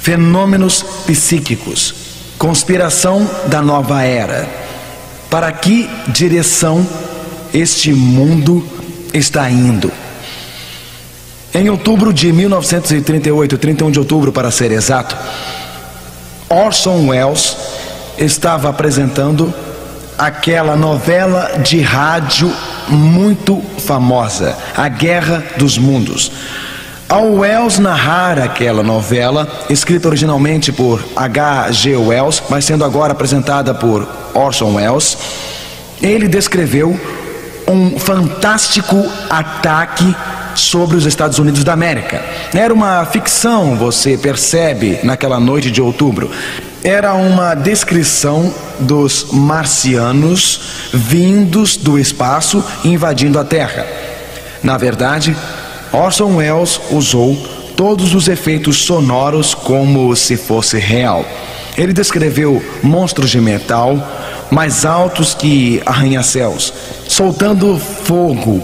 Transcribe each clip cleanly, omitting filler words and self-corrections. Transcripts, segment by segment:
fenômenos psíquicos, conspiração da nova era. Para que direção este mundo está indo? Em outubro de 1938, 31 de outubro para ser exato, Orson Welles estava apresentando aquela novela de rádio muito famosa, A Guerra dos Mundos. Ao Welles narrar aquela novela, escrita originalmente por H.G. Wells, mas sendo agora apresentada por Orson Welles, ele descreveu um fantástico ataque sobre os Estados Unidos da América. Era uma ficção, você percebe, naquela noite de outubro. Era uma descrição dos marcianos vindos do espaço e invadindo a Terra. Na verdade, Orson Welles usou todos os efeitos sonoros como se fosse real. Ele descreveu monstros de metal mais altos que arranha-céus, soltando fogo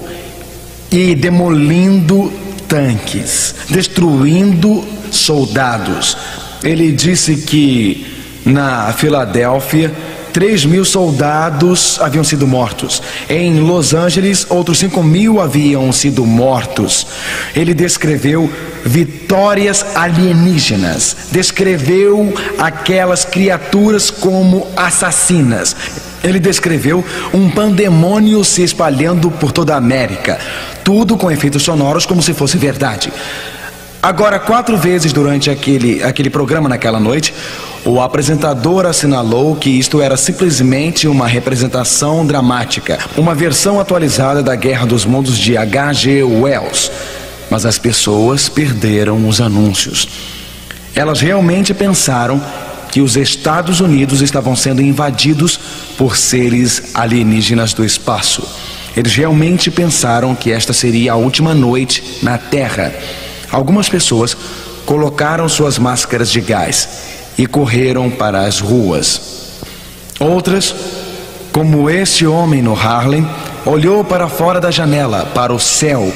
e demolindo tanques, destruindo soldados. Ele disse que na Filadélfia 3.000 soldados haviam sido mortos. Em Los Angeles, outros 5.000 haviam sido mortos. Ele descreveu vitórias alienígenas, descreveu aquelas criaturas como assassinas. Ele descreveu um pandemônio se espalhando por toda a América, tudo com efeitos sonoros como se fosse verdade. Agora, 4 vezes durante aquele programa naquela noite, o apresentador assinalou que isto era simplesmente uma representação dramática, uma versão atualizada da Guerra dos Mundos de H.G. Wells. Mas as pessoas perderam os anúncios. Elas realmente pensaram que os Estados Unidos estavam sendo invadidos por seres alienígenas do espaço. Eles realmente pensaram que esta seria a última noite na Terra. Algumas pessoas colocaram suas máscaras de gás e correram para as ruas. Outras, como este homem no Harlem, olhou para fora da janela, para o céu,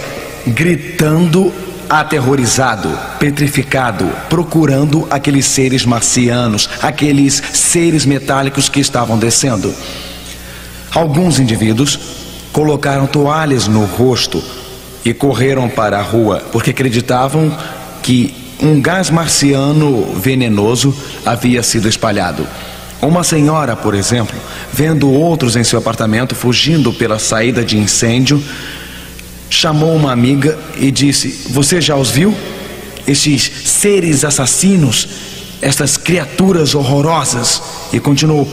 gritando, aterrorizado, petrificado, procurando aqueles seres marcianos, aqueles seres metálicos que estavam descendo. Alguns indivíduos colocaram toalhas no rosto e correram para a rua, porque acreditavam que um gás marciano venenoso havia sido espalhado. Uma senhora, por exemplo, vendo outros em seu apartamento fugindo pela saída de incêndio, chamou uma amiga e disse: "Você já os viu? Estes seres assassinos, estas criaturas horrorosas?" E continuou: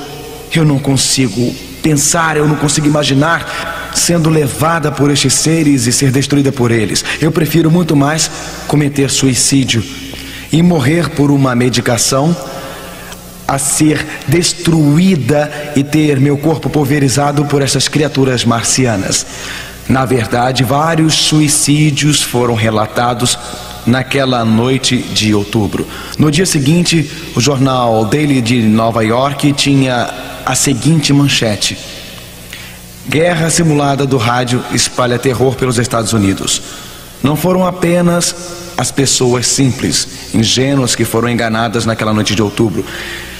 "Eu não consigo pensar, eu não consigo imaginar sendo levada por estes seres e ser destruída por eles. Eu prefiro muito mais cometer suicídio e morrer por uma medicação a ser destruída e ter meu corpo pulverizado por essas criaturas marcianas." Na verdade, vários suicídios foram relatados naquela noite de outubro. No dia seguinte, o jornal Daily de Nova York tinha a seguinte manchete: "Guerra simulada do rádio espalha terror pelos Estados Unidos." Não foram apenas as pessoas simples, ingênuas que foram enganadas naquela noite de outubro.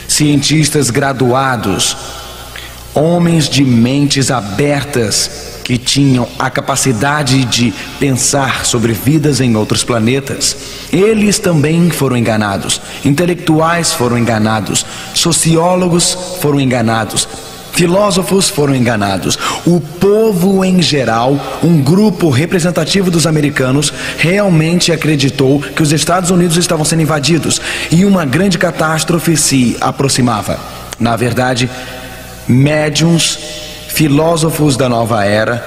Cientistas graduados, homens de mentes abertas que tinham a capacidade de pensar sobre vidas em outros planetas, eles também foram enganados. Intelectuais foram enganados, sociólogos foram enganados, filósofos foram enganados. O povo em geral, um grupo representativo dos americanos, realmente acreditou que os Estados Unidos estavam sendo invadidos e uma grande catástrofe se aproximava. Na verdade, médiuns, filósofos da nova era,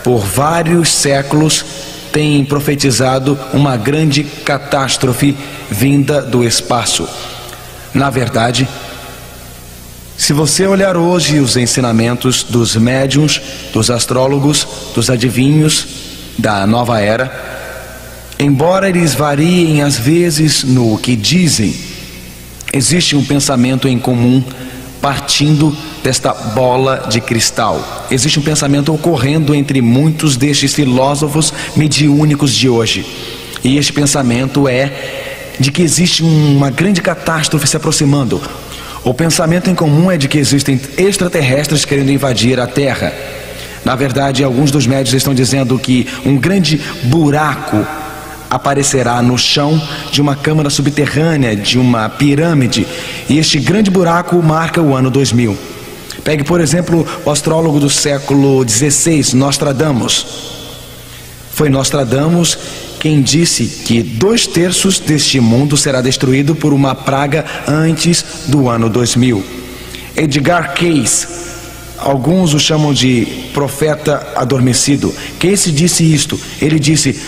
por vários séculos, têm profetizado uma grande catástrofe vinda do espaço. Na verdade, se você olhar hoje os ensinamentos dos médiuns, dos astrólogos, dos adivinhos da nova era, embora eles variem às vezes no que dizem, existe um pensamento em comum partindo desta bola de cristal. Existe um pensamento ocorrendo entre muitos destes filósofos mediúnicos de hoje. E este pensamento é de que existe uma grande catástrofe se aproximando. O pensamento em comum é de que existem extraterrestres querendo invadir a Terra. Na verdade, alguns dos médios estão dizendo que um grande buraco aparecerá no chão de uma câmara subterrânea, de uma pirâmide, e este grande buraco marca o ano 2000. Pegue, por exemplo, o astrólogo do século XVI, Nostradamus. Foi Nostradamus quem disse que 2/3 deste mundo será destruído por uma praga antes do ano 2000. Edgar Cayce, alguns o chamam de profeta adormecido. Cayce disse isto, ele disse: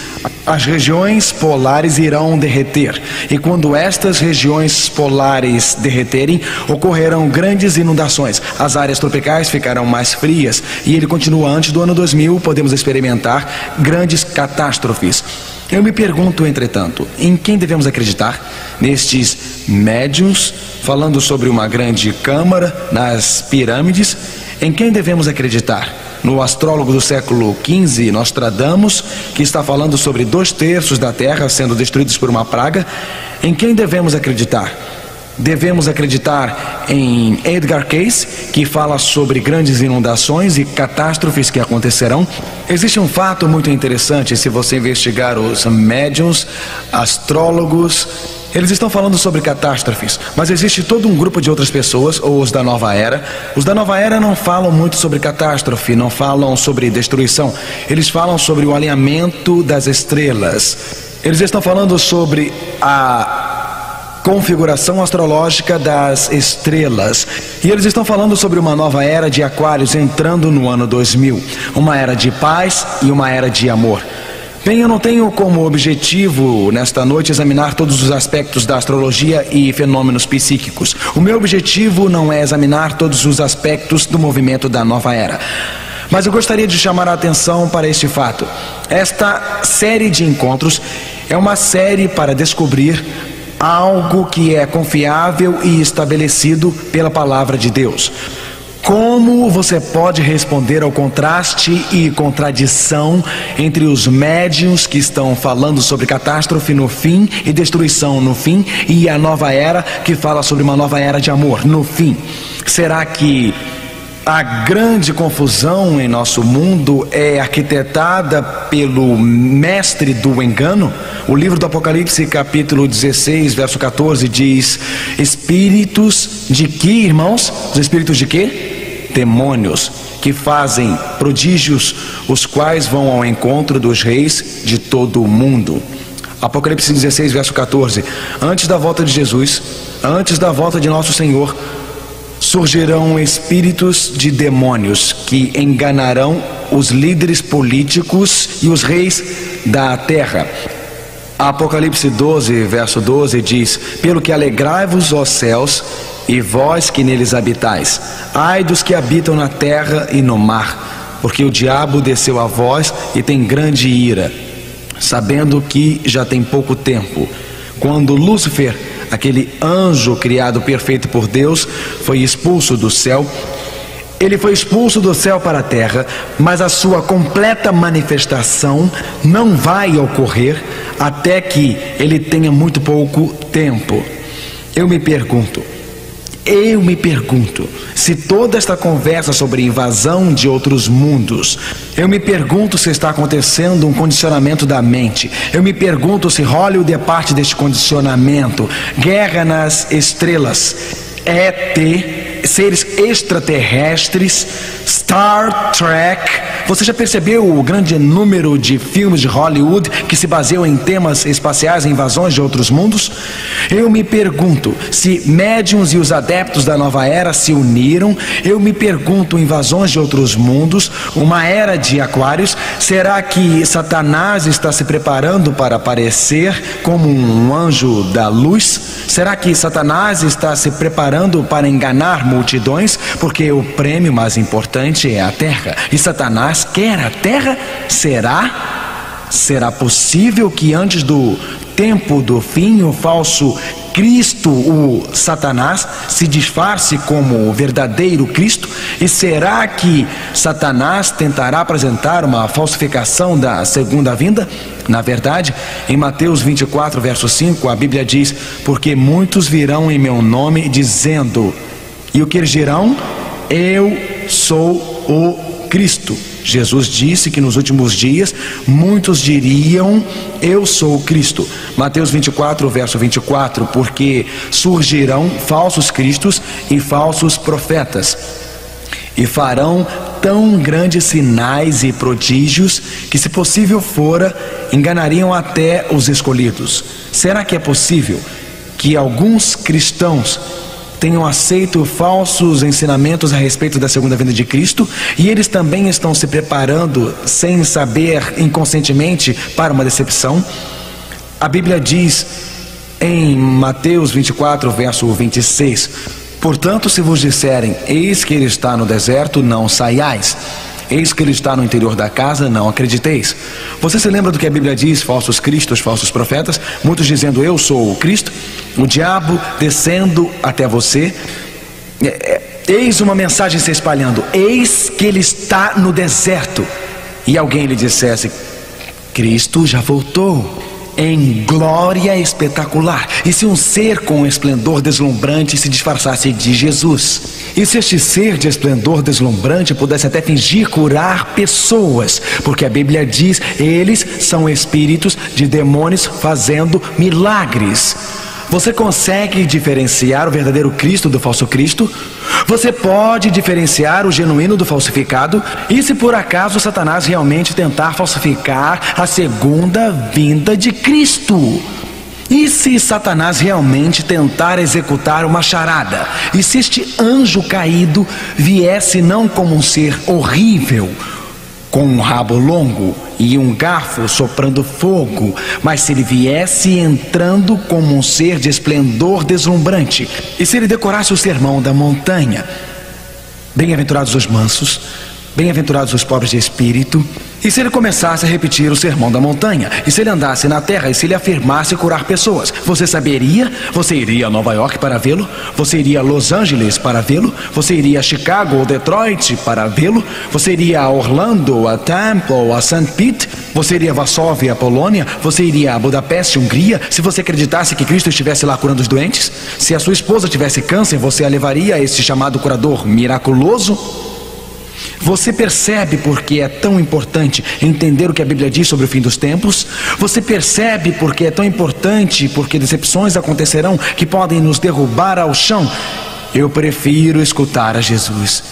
as regiões polares irão derreter, e quando estas regiões polares derreterem, ocorrerão grandes inundações, as áreas tropicais ficarão mais frias, e ele continua: antes do ano 2000 podemos experimentar grandes catástrofes. Eu me pergunto, entretanto, em quem devemos acreditar? Nestes médiuns falando sobre uma grande câmara nas pirâmides? Em quem devemos acreditar? No astrólogo do século XV, Nostradamus, que está falando sobre 2/3 da Terra sendo destruídos por uma praga? Em quem devemos acreditar? Devemos acreditar em Edgar Cayce, que fala sobre grandes inundações e catástrofes que acontecerão? Existe um fato muito interessante se você investigar os médiuns, astrólogos. Eles estão falando sobre catástrofes, mas existe todo um grupo de outras pessoas, ou os da Nova Era. Os da Nova Era não falam muito sobre catástrofe, não falam sobre destruição. Eles falam sobre o alinhamento das estrelas. Eles estão falando sobre a configuração astrológica das estrelas. E eles estão falando sobre uma nova era de Aquários entrando no ano 2000. Uma era de paz e uma era de amor. Bem, eu não tenho como objetivo nesta noite examinar todos os aspectos da astrologia e fenômenos psíquicos. O meu objetivo não é examinar todos os aspectos do movimento da nova era. Mas eu gostaria de chamar a atenção para este fato. Esta série de encontros é uma série para descobrir algo que é confiável e estabelecido pela palavra de Deus. Como você pode responder ao contraste e contradição entre os médiuns que estão falando sobre catástrofe no fim e destruição no fim, e a nova era que fala sobre uma nova era de amor no fim? Será que a grande confusão em nosso mundo é arquitetada pelo mestre do engano? O livro do Apocalipse, capítulo 16, verso 14, diz: espíritos de que, irmãos? Os espíritos de quê? Demônios, que fazem prodígios, os quais vão ao encontro dos reis de todo o mundo. Apocalipse 16, verso 14. Antes da volta de Jesus, antes da volta de nosso Senhor, surgirão espíritos de demônios que enganarão os líderes políticos e os reis da terra. Apocalipse 12, verso 12 diz: pelo que alegrai-vos, ó céus, e vós que neles habitais, ai dos que habitam na terra e no mar, porque o diabo desceu a vós e tem grande ira, sabendo que já tem pouco tempo, quando Lúcifer, aquele anjo criado perfeito por Deus, foi expulso do céu. Ele foi expulso do céu para a terra, mas a sua completa manifestação não vai ocorrer até que ele tenha muito pouco tempo. Eu me pergunto, se toda esta conversa sobre invasão de outros mundos, eu me pergunto se está acontecendo um condicionamento da mente. Eu me pergunto se Hollywood é parte deste condicionamento. Guerra nas estrelas, ET, seres extraterrestres, Star Trek. Você já percebeu o grande número de filmes de Hollywood que se baseiam em temas espaciais e invasões de outros mundos? Eu me pergunto se médiuns e os adeptos da nova era se uniram. Eu me pergunto, invasões de outros mundos, uma era de Aquários. Será que Satanás está se preparando para aparecer como um anjo da luz? Será que Satanás está se preparando para enganar multidões? Porque o prêmio mais importante é a terra, e Satanás quer a terra? Será possível que antes do tempo do fim o falso Cristo, o Satanás, se disfarce como o verdadeiro Cristo? E será que Satanás tentará apresentar uma falsificação da segunda vinda? Na verdade, em Mateus 24, verso 5, a Bíblia diz: porque muitos virão em meu nome dizendo, e o que eles dirão? Eu sou o Cristo. Jesus disse que nos últimos dias muitos diriam, eu sou o Cristo. Mateus 24, verso 24, porque surgirão falsos cristos e falsos profetas, e farão tão grandes sinais e prodígios que, se possível fora, enganariam até os escolhidos. Será que é possível que alguns cristãos tenham aceito falsos ensinamentos a respeito da segunda vinda de Cristo, e eles também estão se preparando, sem saber, inconscientemente, para uma decepção? A Bíblia diz em Mateus 24, verso 26, portanto, se vos disserem, eis que ele está no deserto, não saiais. Eis que ele está no interior da casa, não acrediteis. Você se lembra do que a Bíblia diz? Falsos cristos, falsos profetas, muitos dizendo, eu sou o Cristo. O diabo descendo até você. Eis uma mensagem se espalhando, eis que ele está no deserto. E alguém lhe dissesse, Cristo já voltou em glória espetacular. E se um ser com esplendor deslumbrante se disfarçasse de Jesus? E se este ser de esplendor deslumbrante pudesse até fingir curar pessoas? Porque a Bíblia diz, eles são espíritos de demônios fazendo milagres. Você consegue diferenciar o verdadeiro Cristo do falso Cristo? Você pode diferenciar o genuíno do falsificado? E se por acaso Satanás realmente tentar falsificar a segunda vinda de Cristo? E se Satanás realmente tentar executar uma charada? E se este anjo caído viesse não como um ser horrível, com um rabo longo e um garfo soprando fogo, mas se ele viesse entrando como um ser de esplendor deslumbrante? E se ele decorasse o sermão da montanha? Bem-aventurados os mansos, bem-aventurados os pobres de espírito. E se ele começasse a repetir o sermão da montanha? E se ele andasse na terra e se ele afirmasse curar pessoas? Você saberia? Você iria a Nova York para vê-lo? Você iria a Los Angeles para vê-lo? Você iria a Chicago ou Detroit para vê-lo? Você iria a Orlando, a Tampa ou a St. Pete? Você iria a Varsóvia, a Polônia? Você iria a Budapeste, Hungria? Se você acreditasse que Cristo estivesse lá curando os doentes? Se a sua esposa tivesse câncer, você a levaria a esse chamado curador miraculoso? Você percebe porque é tão importante entender o que a Bíblia diz sobre o fim dos tempos? Você percebe porque é tão importante, porque decepções acontecerão que podem nos derrubar ao chão? Eu prefiro escutar a Jesus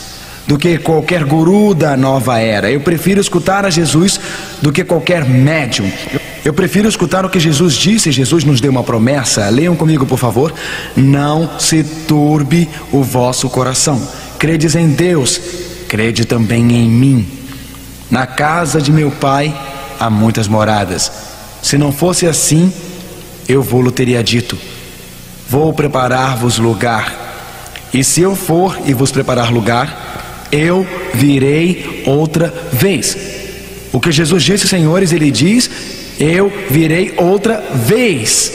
do que qualquer guru da nova era. Eu prefiro escutar a Jesus do que qualquer médium. Eu prefiro escutar o que Jesus disse. Jesus nos deu uma promessa. Leiam comigo, por favor. Não se turbe o vosso coração. Credes em Deus, crede também em mim. Na casa de meu pai há muitas moradas. Se não fosse assim, eu vou-lo teria dito. Vou preparar-vos lugar. E se eu for e vos preparar lugar, eu virei outra vez. O que Jesus disse, senhores, ele diz, eu virei outra vez.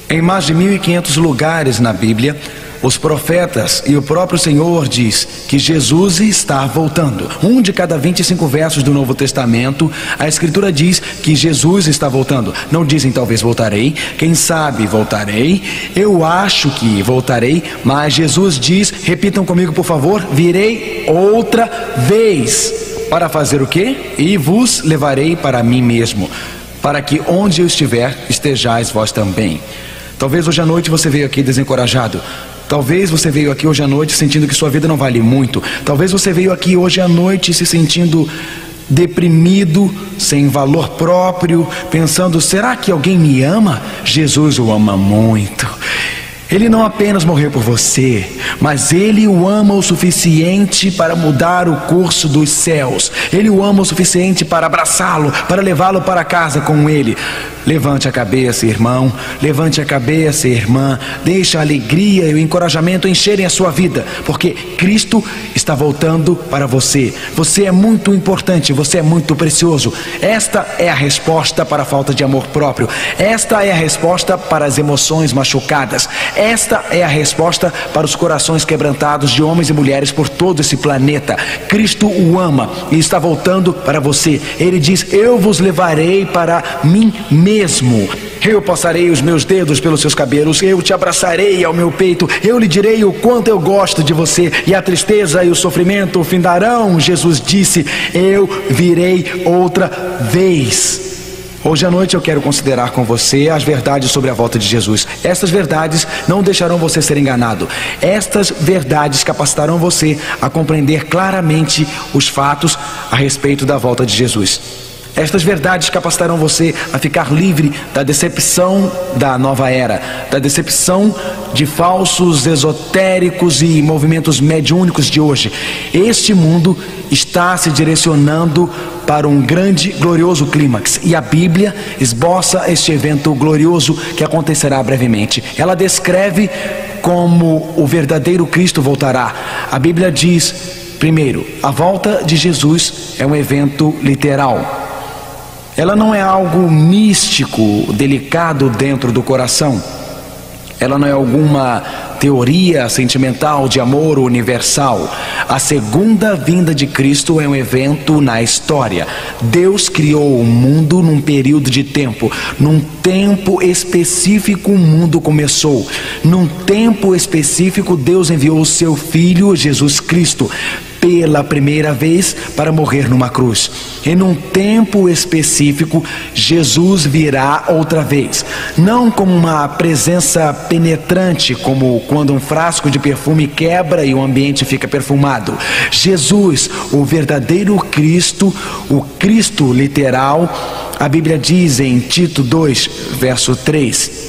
Em mais de 1500 lugares na Bíblia, os profetas e o próprio Senhor diz que Jesus está voltando. Um de cada 25 versos do Novo Testamento, a Escritura diz que Jesus está voltando. Não dizem talvez voltarei, quem sabe voltarei, eu acho que voltarei, mas Jesus diz, repitam comigo por favor, virei outra vez. Para fazer o quê? E vos levarei para mim mesmo, para que onde eu estiver, estejais vós também. Talvez hoje à noite você veio aqui desencorajado. Talvez você veio aqui hoje à noite sentindo que sua vida não vale muito. Talvez você veio aqui hoje à noite se sentindo deprimido, sem valor próprio, pensando, será que alguém me ama? Jesus o ama muito. Ele não apenas morreu por você, mas Ele o ama o suficiente para mudar o curso dos céus. Ele o ama o suficiente para abraçá-lo, para levá-lo para casa com Ele. Levante a cabeça, irmão. Levante a cabeça, irmã. Deixe a alegria e o encorajamento encherem a sua vida, porque Cristo está voltando para você. Você é muito importante, você é muito precioso. Esta é a resposta para a falta de amor próprio. Esta é a resposta para as emoções machucadas. Esta é a resposta para os corações quebrantados de homens e mulheres por todo esse planeta. Cristo o ama e está voltando para você. Ele diz: eu vos levarei para mim mesmo. Eu passarei os meus dedos pelos seus cabelos, eu te abraçarei ao meu peito, eu lhe direi o quanto eu gosto de você, e a tristeza e o sofrimento findarão. Jesus disse: eu virei outra vez. Hoje à noite eu quero considerar com você as verdades sobre a volta de Jesus. Estas verdades não deixarão você ser enganado. Estas verdades capacitarão você a compreender claramente os fatos a respeito da volta de Jesus. Estas verdades capacitarão você a ficar livre da decepção da nova era, da decepção de falsos esotéricos e movimentos mediúnicos de hoje. Este mundo está se direcionando para um grande, glorioso clímax, e a Bíblia esboça este evento glorioso que acontecerá brevemente. Ela descreve como o verdadeiro Cristo voltará. A Bíblia diz, primeiro, a volta de Jesus é um evento literal. Ela não é algo místico, delicado dentro do coração. Ela não é alguma teoria sentimental de amor universal. A segunda vinda de Cristo é um evento na história. Deus criou o mundo num período de tempo. Num tempo específico o mundo começou. Num tempo específico Deus enviou o seu Filho Jesus Cristo pela primeira vez para morrer numa cruz. E num tempo específico Jesus virá outra vez, não como uma presença penetrante, como quando um frasco de perfume quebra e o ambiente fica perfumado. Jesus, o verdadeiro Cristo, o Cristo literal, a Bíblia diz em Tito 2, verso 3: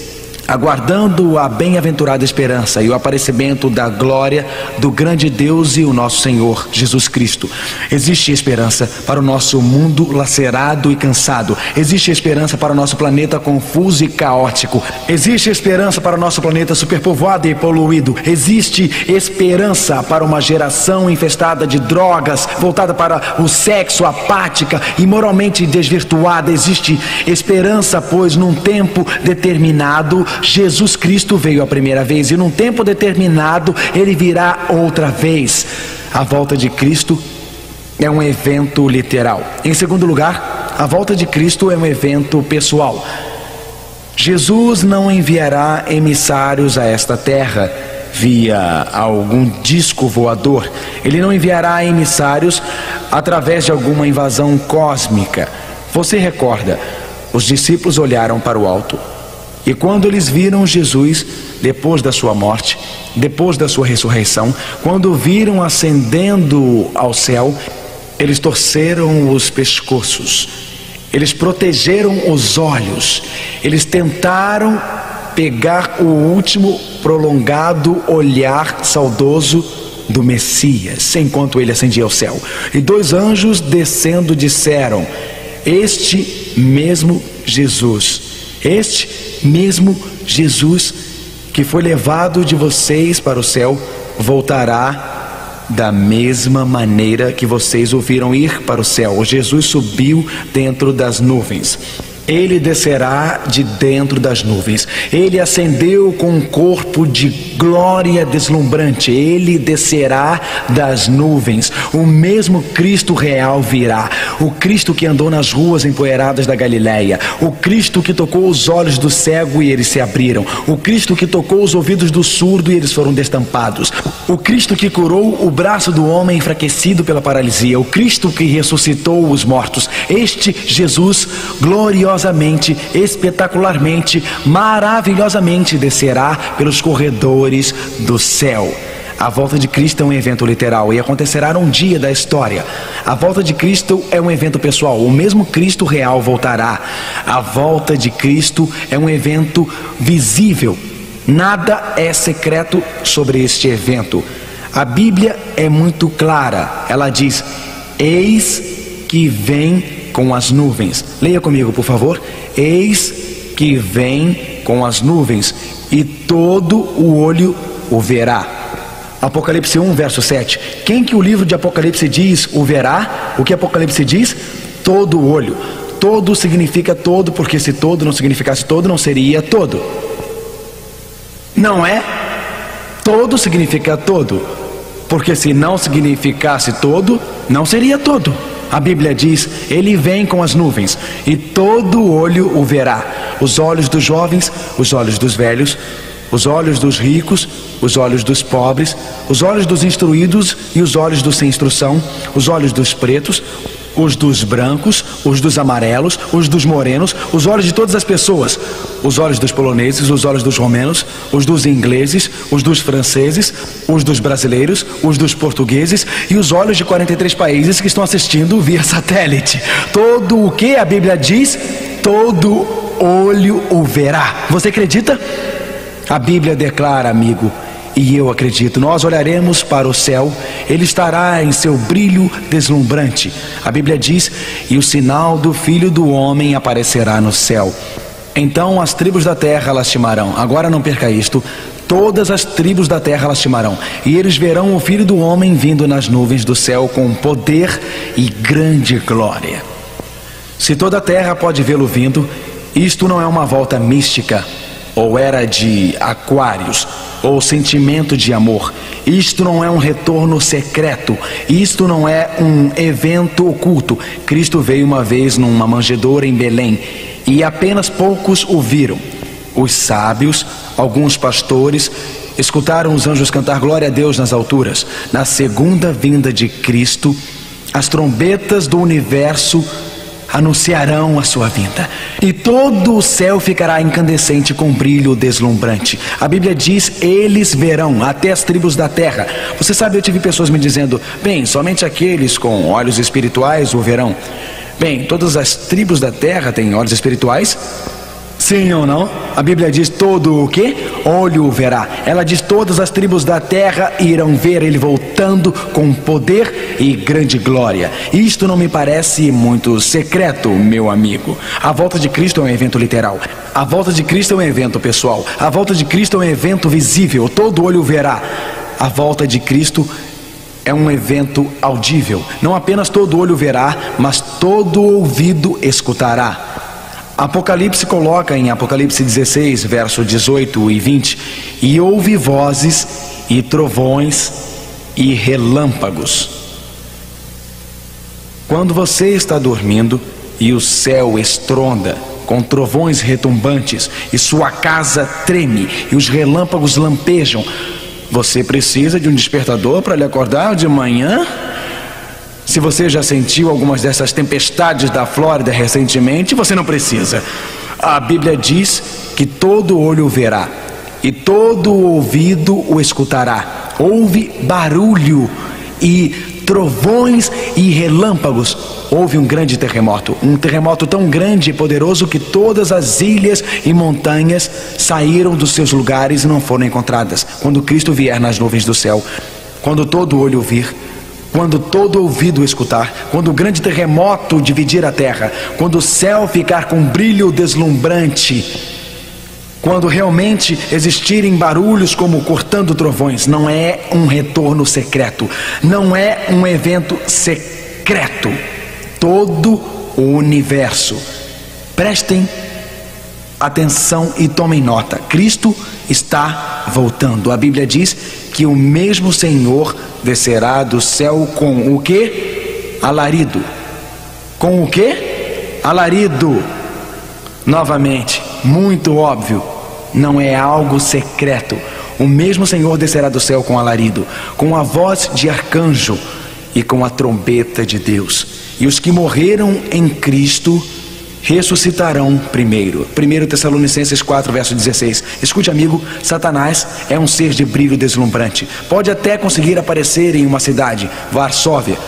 aguardando a bem-aventurada esperança e o aparecimento da glória do grande Deus e o nosso Senhor Jesus Cristo. Existe esperança para o nosso mundo lacerado e cansado. Existe esperança para o nosso planeta confuso e caótico. Existe esperança para o nosso planeta superpovoado e poluído. Existe esperança para uma geração infestada de drogas, voltada para o sexo, apática e moralmente desvirtuada. Existe esperança, pois num tempo determinado Jesus Cristo veio a primeira vez, e num tempo determinado Ele virá outra vez. A volta de Cristo é um evento literal. Em segundo lugar, a volta de Cristo é um evento pessoal. Jesus não enviará emissários a esta terra via algum disco voador. Ele não enviará emissários através de alguma invasão cósmica. Você recorda, os discípulos olharam para o alto, e quando eles viram Jesus, depois da sua morte, depois da sua ressurreição, quando o viram ascendendo ao céu, eles torceram os pescoços, eles protegeram os olhos, eles tentaram pegar o último prolongado olhar saudoso do Messias, enquanto ele ascendia ao céu. E dois anjos descendo disseram: este mesmo Jesus, este mesmo Jesus que foi levado de vocês para o céu, voltará da mesma maneira que vocês o viram ir para o céu. Jesus subiu dentro das nuvens. Ele descerá de dentro das nuvens. Ele ascendeu com um corpo de glória deslumbrante. Ele descerá das nuvens. O mesmo Cristo real virá. O Cristo que andou nas ruas empoeiradas da Galileia. O Cristo que tocou os olhos do cego e eles se abriram. O Cristo que tocou os ouvidos do surdo e eles foram destampados. O Cristo que curou o braço do homem enfraquecido pela paralisia. O Cristo que ressuscitou os mortos. Este Jesus gloriosamente, espetacularmente, maravilhosamente descerá pelos corredores do céu. A volta de Cristo é um evento literal e acontecerá num dia da história. A volta de Cristo é um evento pessoal. O mesmo Cristo real voltará. A volta de Cristo é um evento visível. Nada é secreto sobre este evento. A Bíblia é muito clara. Ela diz: eis que vem com as nuvens. Leia comigo, por favor. Eis que vem com as nuvens, e todo o olho o verá. Apocalipse 1, verso 7. Quem que o livro de Apocalipse diz o verá? O que Apocalipse diz? Todo o olho. Todo significa todo, porque se todo não significasse todo, não seria todo. Não é? Todo significa todo, porque se não significasse todo, não seria todo. A Bíblia diz: ele vem com as nuvens, e todo olho o verá. Os olhos dos jovens, os olhos dos velhos, os olhos dos ricos, os olhos dos pobres, os olhos dos instruídos e os olhos dos sem instrução, os olhos dos pretos, os dos brancos, os dos amarelos, os dos morenos, os olhos de todas as pessoas, os olhos dos poloneses, os olhos dos romenos, os dos ingleses, os dos franceses, os dos brasileiros, os dos portugueses e os olhos de 43 países que estão assistindo via satélite. Todo o que a Bíblia diz, todo olho o verá. Você acredita? A Bíblia declara, amigo, e eu acredito. Nós olharemos para o céu, ele estará em seu brilho deslumbrante. A Bíblia diz: e o sinal do Filho do Homem aparecerá no céu. Então as tribos da terra lastimarão. Agora não perca isto: todas as tribos da terra lastimarão, e eles verão o Filho do Homem vindo nas nuvens do céu com poder e grande glória. Se toda a terra pode vê-lo vindo, isto não é uma volta mística, ou era de Aquários, ou sentimento de amor. Isto não é um retorno secreto. Isto não é um evento oculto. Cristo veio uma vez numa manjedoura em Belém, e apenas poucos o viram. Os sábios, alguns pastores, escutaram os anjos cantar glória a Deus nas alturas. Na segunda vinda de Cristo, as trombetas do universo anunciarão a sua vinda, e todo o céu ficará incandescente com brilho deslumbrante. A Bíblia diz: eles verão, até as tribos da terra. Você sabe, eu tive pessoas me dizendo: bem, somente aqueles com olhos espirituais o verão. Bem, todas as tribos da terra têm olhos espirituais? Sim ou não? A Bíblia diz: todo o que? Olho o verá. Ela diz: todas as tribos da terra irão ver ele voltando com poder e grande glória. Isto não me parece muito secreto, meu amigo. A volta de Cristo é um evento literal. A volta de Cristo é um evento pessoal. A volta de Cristo é um evento visível. Todo olho o verá. A volta de Cristo é um evento audível. Não apenas todo olho verá, mas todo ouvido escutará. Apocalipse coloca em Apocalipse 16, verso 18 e 20: e houve vozes e trovões e relâmpagos. Quando você está dormindo e o céu estronda com trovões retumbantes e sua casa treme e os relâmpagos lampejam, você precisa de um despertador para lhe acordar de manhã? Se você já sentiu algumas dessas tempestades da Flórida recentemente, você não precisa. A Bíblia diz que todo olho o verá e todo ouvido o escutará. Houve barulho e trovões e relâmpagos. Houve um grande terremoto, um terremoto tão grande e poderoso que todas as ilhas e montanhas saíram dos seus lugares e não foram encontradas. Quando Cristo vier nas nuvens do céu, quando todo olho o vir, quando todo ouvido escutar, quando o grande terremoto dividir a terra, quando o céu ficar com brilho deslumbrante, quando realmente existirem barulhos como cortando trovões, não é um retorno secreto, não é um evento secreto. Todo o universo, prestem atenção e tomem nota, Cristo está voltando. A Bíblia diz que o mesmo Senhor descerá do céu com o que? Alarido. Com o que? Alarido. Novamente, muito óbvio, não é algo secreto. O mesmo Senhor descerá do céu com alarido, com a voz de arcanjo e com a trombeta de Deus. E os que morreram em Cristo ressuscitarão primeiro. 1 Tessalonicenses 4, verso 16. Escute, amigo, Satanás é um ser de brilho deslumbrante. Pode até conseguir aparecer em uma cidade, Varsóvia,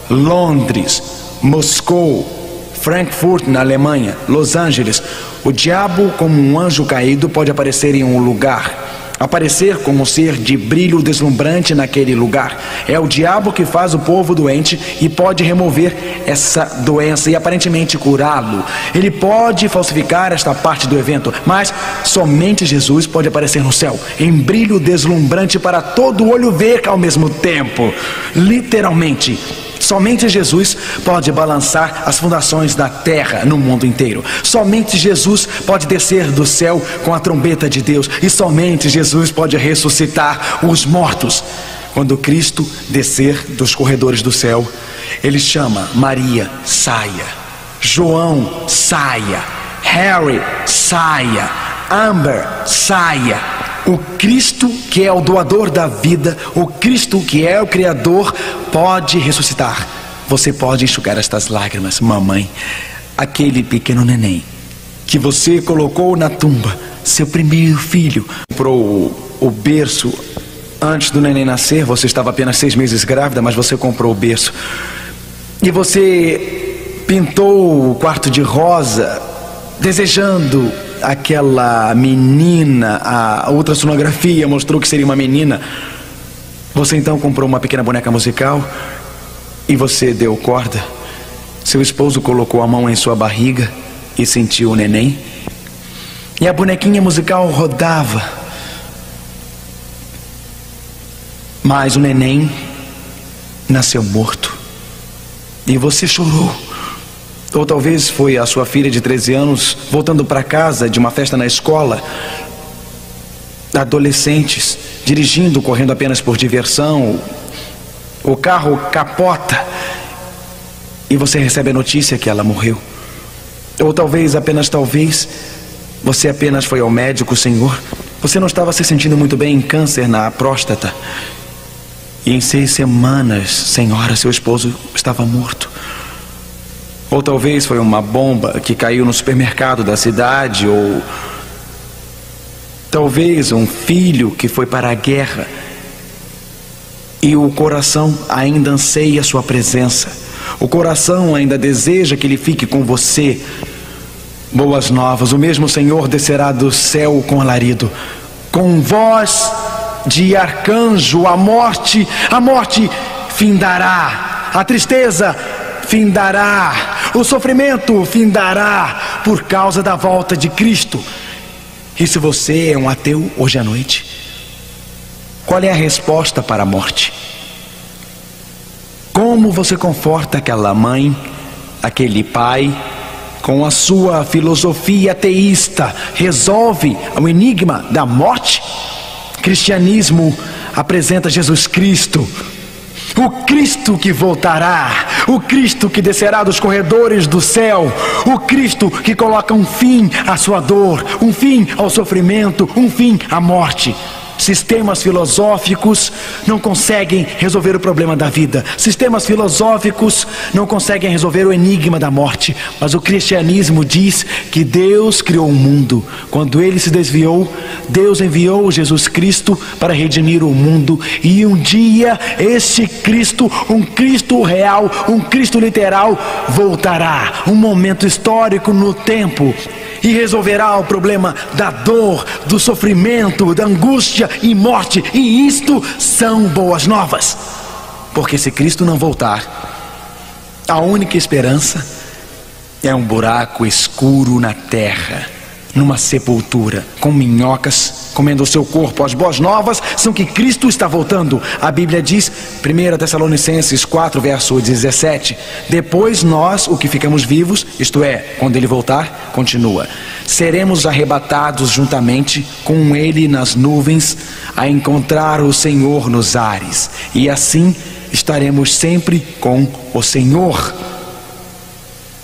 Londres, Moscou, Frankfurt na Alemanha, Los Angeles. O diabo, como um anjo caído, pode aparecer em um lugar aparecer como um ser de brilho deslumbrante naquele lugar. É o diabo que faz o povo doente e pode remover essa doença e aparentemente curá-lo. Ele pode falsificar esta parte do evento, mas somente Jesus pode aparecer no céu em brilho deslumbrante para todo olho ver ao mesmo tempo. Literalmente, somente Jesus pode balançar as fundações da terra no mundo inteiro. Somente Jesus pode descer do céu com a trombeta de Deus. E somente Jesus pode ressuscitar os mortos. Quando Cristo descer dos corredores do céu, Ele chama Maria, saia. João, saia. Harry, saia. Amber, saia. O Cristo que é o doador da vida, o Cristo que é o Criador, pode ressuscitar. Você pode enxugar estas lágrimas, mamãe. Aquele pequeno neném que você colocou na tumba, seu primeiro filho, comprou o berço antes do neném nascer. Você estava apenas 6 meses grávida, mas você comprou o berço. E você pintou o quarto de rosa, desejando aquela menina. A ultrassonografia mostrou que seria uma menina. Você então comprou uma pequena boneca musical e você deu corda. Seu esposo colocou a mão em sua barriga e sentiu o neném. E a bonequinha musical rodava. Mas o neném nasceu morto. E você chorou. Ou talvez foi a sua filha de 13 anos voltando para casa de uma festa na escola. Adolescentes dirigindo, correndo apenas por diversão. O carro capota e você recebe a notícia que ela morreu. Ou talvez, apenas talvez, você apenas foi ao médico, Senhor. Você não estava se sentindo muito bem, em câncer na próstata. E em 6 semanas, Senhora, seu esposo estava morto. Ou talvez foi uma bomba que caiu no supermercado da cidade. Ou talvez um filho que foi para a guerra e o coração ainda anseia sua presença. O coração ainda deseja que ele fique com você. Boas novas, o mesmo Senhor descerá do céu com alarido, com voz de arcanjo. A morte findará, a tristeza findará, o sofrimento findará por causa da volta de Cristo. E se você é um ateu hoje à noite, qual é a resposta para a morte? Como você conforta aquela mãe, aquele pai, com a sua filosofia ateísta, resolve o enigma da morte? O cristianismo apresenta Jesus Cristo, o Cristo que voltará, o Cristo que descerá dos corredores do céu, o Cristo que coloca um fim à sua dor, um fim ao sofrimento, um fim à morte. Sistemas filosóficos não conseguem resolver o problema da vida. Sistemas filosóficos não conseguem resolver o enigma da morte. Mas o cristianismo diz que Deus criou o mundo. Quando ele se desviou, Deus enviou Jesus Cristo para redimir o mundo. E um dia este Cristo, um Cristo real, um Cristo literal, voltará. Um momento histórico no tempo. E resolverá o problema da dor, do sofrimento, da angústia e morte. E isto são boas novas. Porque se Cristo não voltar, a única esperança é um buraco escuro na terra, numa sepultura, com minhocas comendo o seu corpo. As boas novas são que Cristo está voltando. A Bíblia diz, 1 Tessalonicenses 4, verso 17: depois nós, o que ficamos vivos, isto é, quando ele voltar, continua, seremos arrebatados juntamente com ele nas nuvens, a encontrar o Senhor nos ares, e assim estaremos sempre com o Senhor.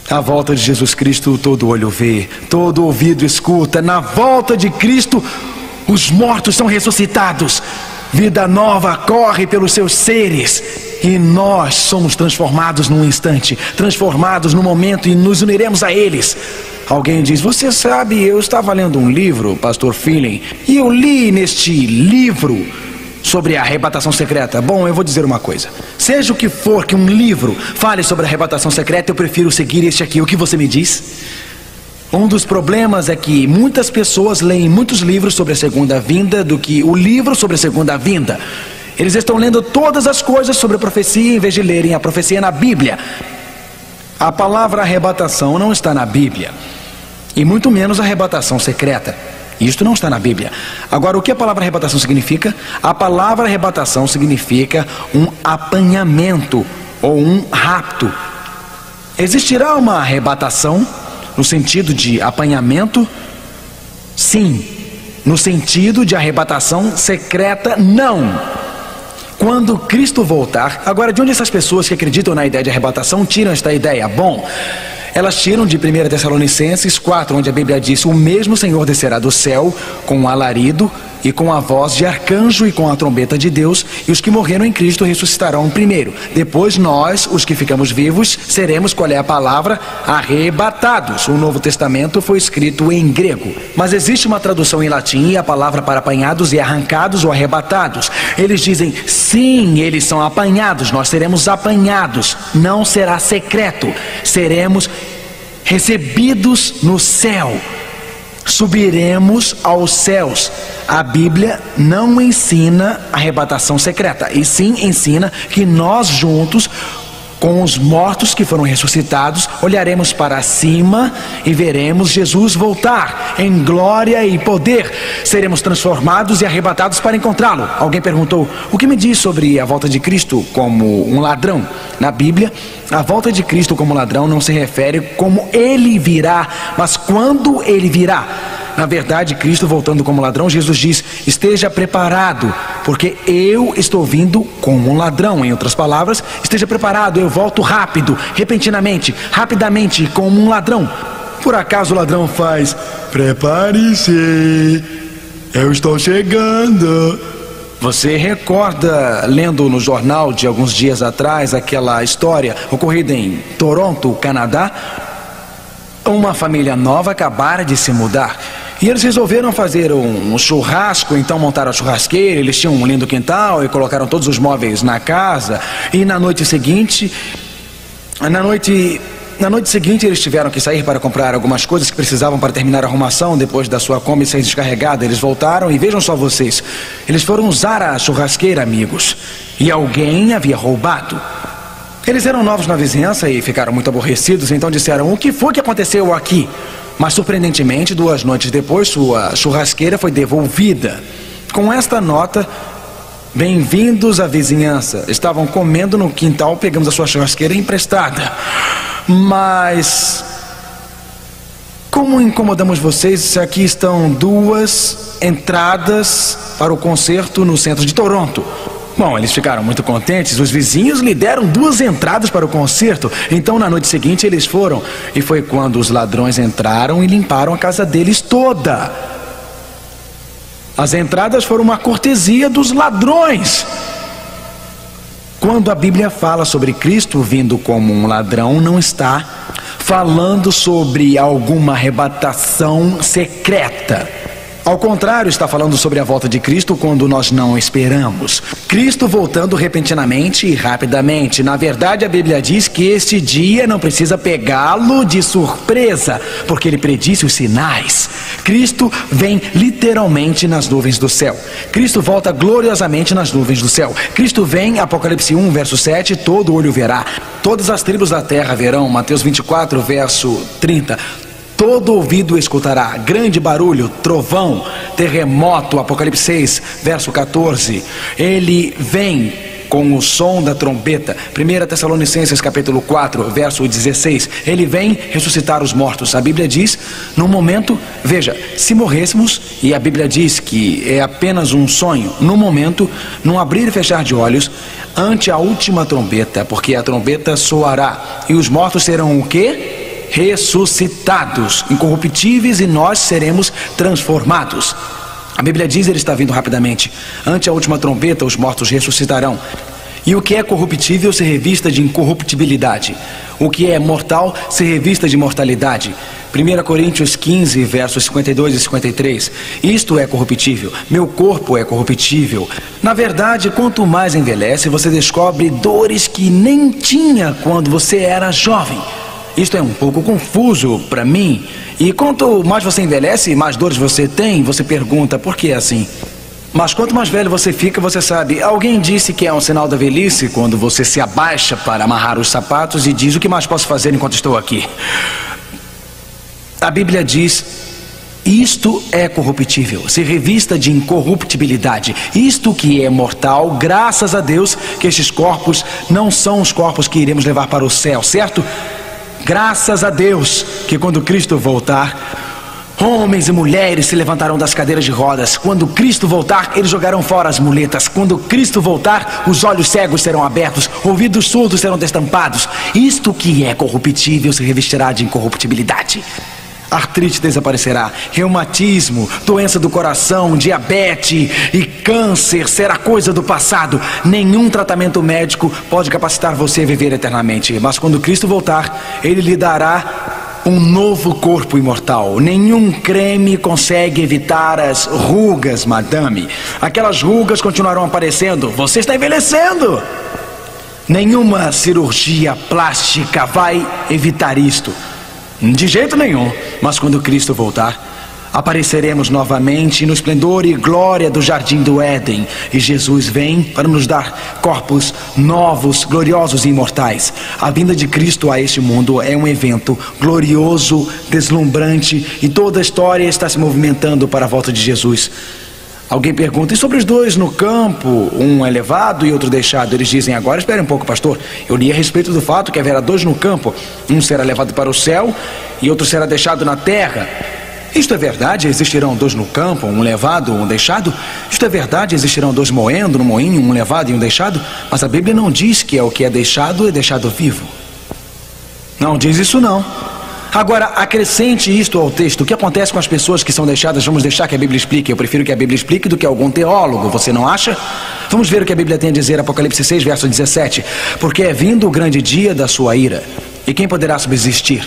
A volta de Jesus Cristo todo olho vê, todo ouvido escuta. Na volta de Cristo, os mortos são ressuscitados, vida nova corre pelos seus seres, e nós somos transformados num instante, transformados num momento, e nos uniremos a eles. Alguém diz, você sabe, eu estava lendo um livro, Pastor Feeling, e eu li neste livro sobre a arrebatação secreta. Bom, eu vou dizer uma coisa, seja o que for que um livro fale sobre a arrebatação secreta, eu prefiro seguir este aqui. O que você me diz? Um dos problemas é que muitas pessoas leem muitos livros sobre a segunda vinda do que o livro sobre a segunda vinda. Eles estão lendo todas as coisas sobre a profecia em vez de lerem a profecia na Bíblia. A palavra arrebatação não está na Bíblia, e muito menos arrebatação secreta. Isto não está na Bíblia. Agora, o que a palavra arrebatação significa? A palavra arrebatação significa um apanhamento ou um rapto. Existirá uma arrebatação no sentido de apanhamento? Sim. No sentido de arrebatação secreta, não. Quando Cristo voltar... Agora, de onde essas pessoas que acreditam na ideia de arrebatação tiram esta ideia? Bom, elas tiram de 1 Tessalonicenses 4, onde a Bíblia diz: o mesmo Senhor descerá do céu com um alarido e com a voz de arcanjo e com a trombeta de Deus, e os que morreram em Cristo ressuscitarão primeiro. Depois nós, os que ficamos vivos, seremos, qual é a palavra? Arrebatados. O Novo Testamento foi escrito em grego, mas existe uma tradução em latim, e a palavra para apanhados é arrancados ou arrebatados. Eles dizem: sim, eles são apanhados, nós seremos apanhados. Não será secreto, seremos recebidos no céu. Subiremos aos céus. A Bíblia não ensina arrebatação secreta, e sim ensina que nós juntos, com os mortos que foram ressuscitados, olharemos para cima e veremos Jesus voltar em glória e poder. Seremos transformados e arrebatados para encontrá-lo. Alguém perguntou: o que me diz sobre a volta de Cristo como um ladrão? Na Bíblia, a volta de Cristo como ladrão não se refere como ele virá, mas quando ele virá. Na verdade, Cristo voltando como ladrão, Jesus diz: esteja preparado, porque eu estou vindo como um ladrão. Em outras palavras, esteja preparado, eu volto rápido, repentinamente, rapidamente, como um ladrão. Por acaso o ladrão faz: prepare-se, eu estou chegando. Você recorda, lendo no jornal de alguns dias atrás, aquela história ocorrida em Toronto, Canadá? Uma família nova acabara de se mudar e eles resolveram fazer um churrasco. Então montaram a churrasqueira, eles tinham um lindo quintal e colocaram todos os móveis na casa. E na noite seguinte eles tiveram que sair para comprar algumas coisas que precisavam para terminar a arrumação depois da sua Kombi ser descarregada. Eles voltaram e vejam só vocês, eles foram usar a churrasqueira, amigos, e alguém havia roubado. Eles eram novos na vizinhança e ficaram muito aborrecidos, então disseram: o que foi que aconteceu aqui? Mas surpreendentemente, 2 noites depois, sua churrasqueira foi devolvida com esta nota: bem-vindos à vizinhança. Estavam comendo no quintal, pegamos a sua churrasqueira emprestada. Mas como incomodamos vocês, aqui estão 2 entradas para o concerto no centro de Toronto. Bom, eles ficaram muito contentes. Os vizinhos lhe deram 2 entradas para o concerto. Então na noite seguinte eles foram, e foi quando os ladrões entraram e limparam a casa deles toda. As entradas foram uma cortesia dos ladrões. Quando a Bíblia fala sobre Cristo vindo como um ladrão, não está falando sobre alguma arrebatação secreta. Ao contrário, está falando sobre a volta de Cristo quando nós não esperamos. Cristo voltando repentinamente e rapidamente. Na verdade, a Bíblia diz que este dia não precisa pegá-lo de surpresa, porque ele predisse os sinais. Cristo vem literalmente nas nuvens do céu. Cristo volta gloriosamente nas nuvens do céu. Cristo vem, Apocalipse 1, verso 7, todo olho verá. Todas as tribos da terra verão, Mateus 24, verso 30. Todo ouvido escutará, grande barulho, trovão, terremoto, Apocalipse 6, verso 14. Ele vem com o som da trombeta, 1 Tessalonicenses capítulo 4, verso 16. Ele vem ressuscitar os mortos. A Bíblia diz, num momento, veja, se morrêssemos, e a Bíblia diz que é apenas um sonho, num momento, num abrir e fechar de olhos, ante a última trombeta, porque a trombeta soará, e os mortos serão o quê? Ressuscitados, incorruptíveis, e nós seremos transformados. A Bíblia diz: ele está vindo rapidamente. Ante a última trombeta, os mortos ressuscitarão. E o que é corruptível se revista de incorruptibilidade. O que é mortal se revista de mortalidade. 1 Coríntios 15, versos 52 e 53. Isto é corruptível, meu corpo é corruptível. Na verdade, quanto mais envelhece, você descobre dores que nem tinha quando você era jovem. Isto é um pouco confuso para mim. E quanto mais você envelhece, mais dores você tem, você pergunta, por que é assim? Mas quanto mais velho você fica, você sabe. Alguém disse que é um sinal da velhice quando você se abaixa para amarrar os sapatos e diz, o que mais posso fazer enquanto estou aqui? A Bíblia diz, isto é corruptível, se revista de incorruptibilidade. Isto que é mortal, graças a Deus que estes corpos não são os corpos que iremos levar para o céu, certo? Graças a Deus que quando Cristo voltar, homens e mulheres se levantarão das cadeiras de rodas. Quando Cristo voltar, eles jogarão fora as muletas. Quando Cristo voltar, os olhos cegos serão abertos, ouvidos surdos serão destampados. Isto que é corruptível se revestirá de incorruptibilidade. Artrite desaparecerá, reumatismo, doença do coração, diabetes e câncer será coisa do passado. Nenhum tratamento médico pode capacitar você a viver eternamente. Mas quando Cristo voltar, Ele lhe dará um novo corpo imortal. Nenhum creme consegue evitar as rugas, madame. Aquelas rugas continuarão aparecendo. Você está envelhecendo. Nenhuma cirurgia plástica vai evitar isto. De jeito nenhum. Mas quando Cristo voltar, apareceremos novamente no esplendor e glória do jardim do Éden. E Jesus vem para nos dar corpos novos, gloriosos e imortais. A vinda de Cristo a este mundo é um evento glorioso, deslumbrante, e toda a história está se movimentando para a volta de Jesus. Alguém pergunta, e sobre os dois no campo, um é levado e outro deixado? Eles dizem, agora espere um pouco, pastor, eu li a respeito do fato que haverá dois no campo, um será levado para o céu e outro será deixado na terra. Isto é verdade? Existirão dois no campo, um levado, um deixado? Isto é verdade? Existirão dois moendo no moinho, um levado e um deixado? Mas a Bíblia não diz que o que é deixado vivo. Não diz isso não. Agora, acrescente isto ao texto. O que acontece com as pessoas que são deixadas? Vamos deixar que a Bíblia explique. Eu prefiro que a Bíblia explique do que algum teólogo, você não acha? Vamos ver o que a Bíblia tem a dizer, Apocalipse 6, verso 17. Porque é vindo o grande dia da sua ira, e quem poderá subsistir?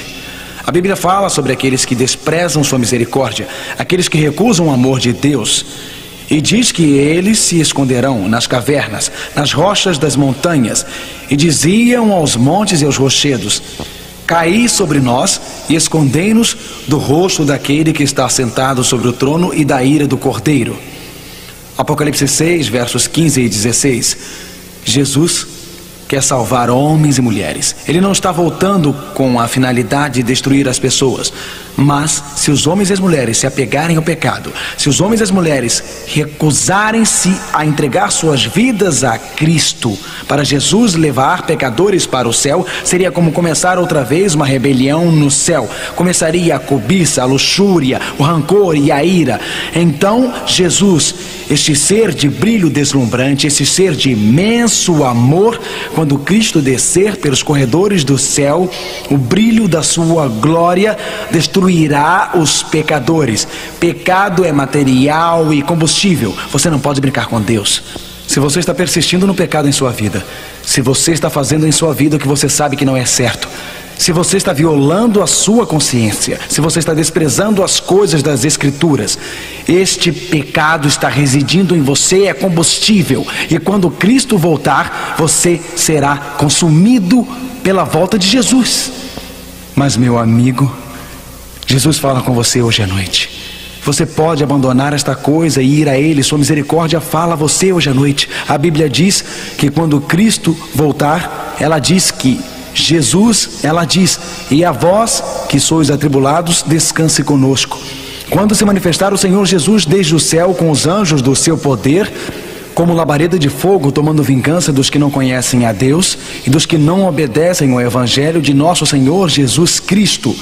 A Bíblia fala sobre aqueles que desprezam sua misericórdia, aqueles que recusam o amor de Deus, e diz que eles se esconderão nas cavernas, nas rochas das montanhas, e diziam aos montes e aos rochedos, caí sobre nós e escondei-nos do rosto daquele que está sentado sobre o trono e da ira do Cordeiro. Apocalipse 6, versos 15 e 16. Jesus quer salvar homens e mulheres. Ele não está voltando com a finalidade de destruir as pessoas. Mas se os homens e as mulheres se apegarem ao pecado, se os homens e as mulheres recusarem-se a entregar suas vidas a Cristo, para Jesus levar pecadores para o céu, seria como começar outra vez uma rebelião no céu. Começaria a cobiça, a luxúria, o rancor e a ira. Então Jesus, este ser de brilho deslumbrante, esse ser de imenso amor, quando Cristo descer pelos corredores do céu, o brilho da sua glória destruirá os pecadores. Pecado é material e combustível. Você não pode brincar com Deus. Se você está persistindo no pecado em sua vida, se você está fazendo em sua vida o que você sabe que não é certo, se você está violando a sua consciência, se você está desprezando as coisas das Escrituras, este pecado está residindo em você, é combustível. E quando Cristo voltar, você será consumido pela volta de Jesus. Mas, meu amigo, Jesus fala com você hoje à noite. Você pode abandonar esta coisa e ir a Ele. Sua misericórdia fala a você hoje à noite. A Bíblia diz que quando Cristo voltar, ela diz que Jesus, ela diz, e a vós que sois atribulados, descanse conosco. Quando se manifestar o Senhor Jesus desde o céu com os anjos do seu poder, como labareda de fogo, tomando vingança dos que não conhecem a Deus e dos que não obedecem ao Evangelho de nosso Senhor Jesus Cristo.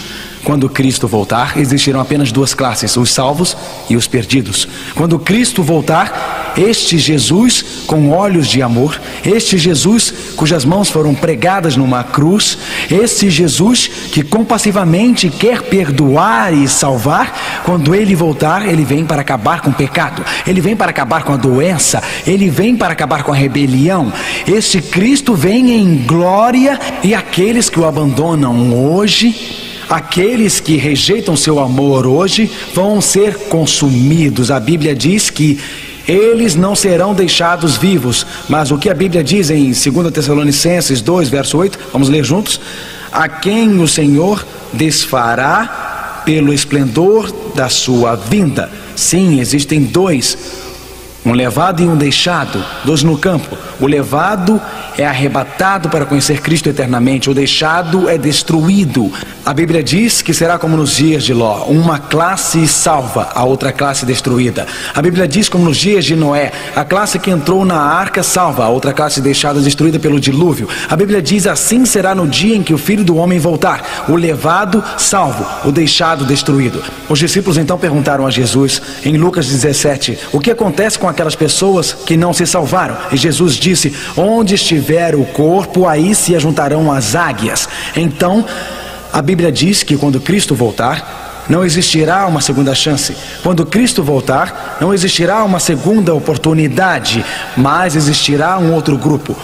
Quando Cristo voltar, existirão apenas duas classes, os salvos e os perdidos. Quando Cristo voltar, este Jesus com olhos de amor, este Jesus cujas mãos foram pregadas numa cruz, este Jesus que compassivamente quer perdoar e salvar, quando Ele voltar, Ele vem para acabar com o pecado, Ele vem para acabar com a doença, Ele vem para acabar com a rebelião. Este Cristo vem em glória, e aqueles que o abandonam hoje, aqueles que rejeitam seu amor hoje, vão ser consumidos. A Bíblia diz que eles não serão deixados vivos. Mas o que a Bíblia diz em 2 Tessalonicenses 2, verso 8, vamos ler juntos? a quem o Senhor desfará pelo esplendor da sua vinda. Sim, existem dois, um levado e um deixado, dois no campo. O levado é arrebatado para conhecer Cristo eternamente, o deixado é destruído. A Bíblia diz que será como nos dias de Ló, uma classe salva, a outra classe destruída. A Bíblia diz como nos dias de Noé, a classe que entrou na arca salva, a outra classe deixada destruída pelo dilúvio. A Bíblia diz: assim será no dia em que o Filho do Homem voltar, o levado salvo, o deixado destruído. Os discípulos então perguntaram a Jesus, em Lucas 17, o que acontece com aquelas pessoas que não se salvaram? E Jesus disse: onde estiver o corpo, aí se ajuntarão as águias. Então, a Bíblia diz que quando Cristo voltar, não existirá uma segunda chance. Quando Cristo voltar, não existirá uma segunda oportunidade, mas existirá um outro grupo.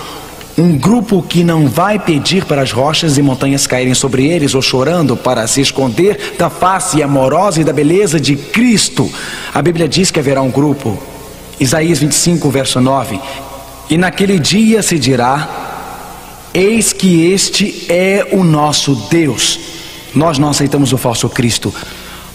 Um grupo que não vai pedir para as rochas e montanhas caírem sobre eles, ou chorando para se esconder da face amorosa e da beleza de Cristo. A Bíblia diz que haverá um grupo, Isaías 25, verso 9, e naquele dia se dirá: eis que este é o nosso Deus. Nós não aceitamos o falso Cristo.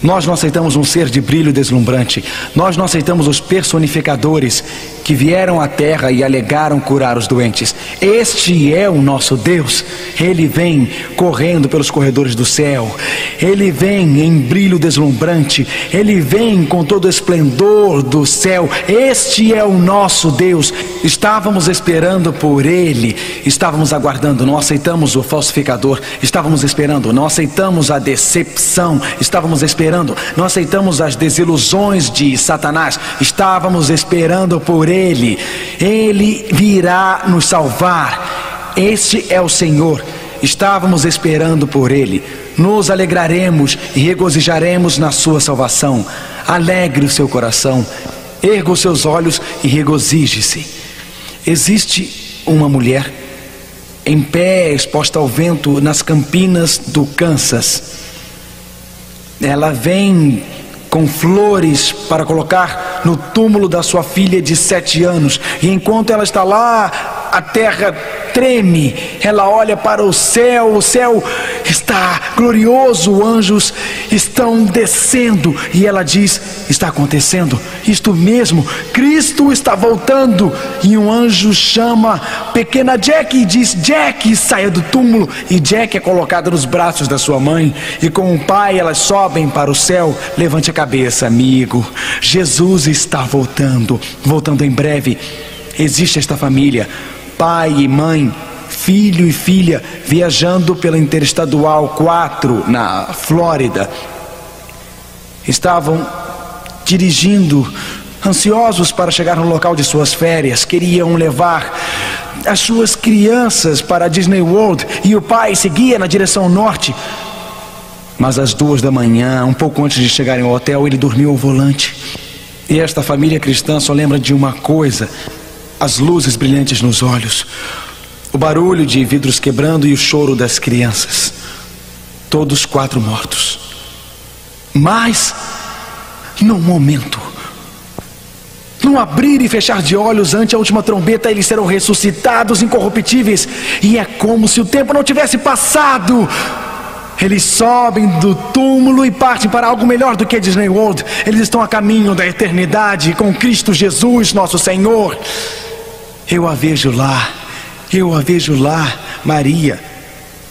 Nós não aceitamos um ser de brilho deslumbrante. Nós não aceitamos os personificadores que vieram à terra e alegaram curar os doentes. Este é o nosso Deus. Ele vem correndo pelos corredores do céu. Ele vem em brilho deslumbrante. Ele vem com todo o esplendor do céu. Este é o nosso Deus. Estávamos esperando por Ele. Estávamos aguardando. Não aceitamos o falsificador. Estávamos esperando. Não aceitamos a decepção. Estávamos esperando. Não aceitamos as desilusões de Satanás. Estávamos esperando por Ele. Ele virá nos salvar. Este é o Senhor. Estávamos esperando por Ele. Nos alegraremos e regozijaremos na sua salvação. Alegre o seu coração. Erga os seus olhos e regozije-se. Existe uma mulher em pé, exposta ao vento nas campinas do Kansas. Ela vem com flores para colocar no túmulo da sua filha de 7 anos. E enquanto ela está lá, a terra treme. Ela olha para o céu está glorioso, anjos estão descendo. E ela diz: está acontecendo, isto mesmo, Cristo está voltando. E um anjo chama pequena Jack e diz: Jack, saia do túmulo. E Jack é colocada nos braços da sua mãe. E com o pai elas sobem para o céu. Levante a cabeça, amigo, Jesus está voltando em breve. Existe esta família, pai e mãe, filho e filha, viajando pela Interestadual 4 na Flórida. Estavam dirigindo, ansiosos para chegar no local de suas férias. Queriam levar as suas crianças para a Disney World, e o pai seguia na direção norte. Mas às 2 da manhã, um pouco antes de chegarem ao hotel, ele dormiu ao volante. E esta família cristã só lembra de uma coisa: as luzes brilhantes nos olhos, o barulho de vidros quebrando e o choro das crianças. Todos 4 mortos. Mas, num momento, num abrir e fechar de olhos ante a última trombeta, eles serão ressuscitados incorruptíveis. E é como se o tempo não tivesse passado. Eles sobem do túmulo e partem para algo melhor do que a Disney World. Eles estão a caminho da eternidade com Cristo Jesus, nosso Senhor. Eu a vejo lá, Maria,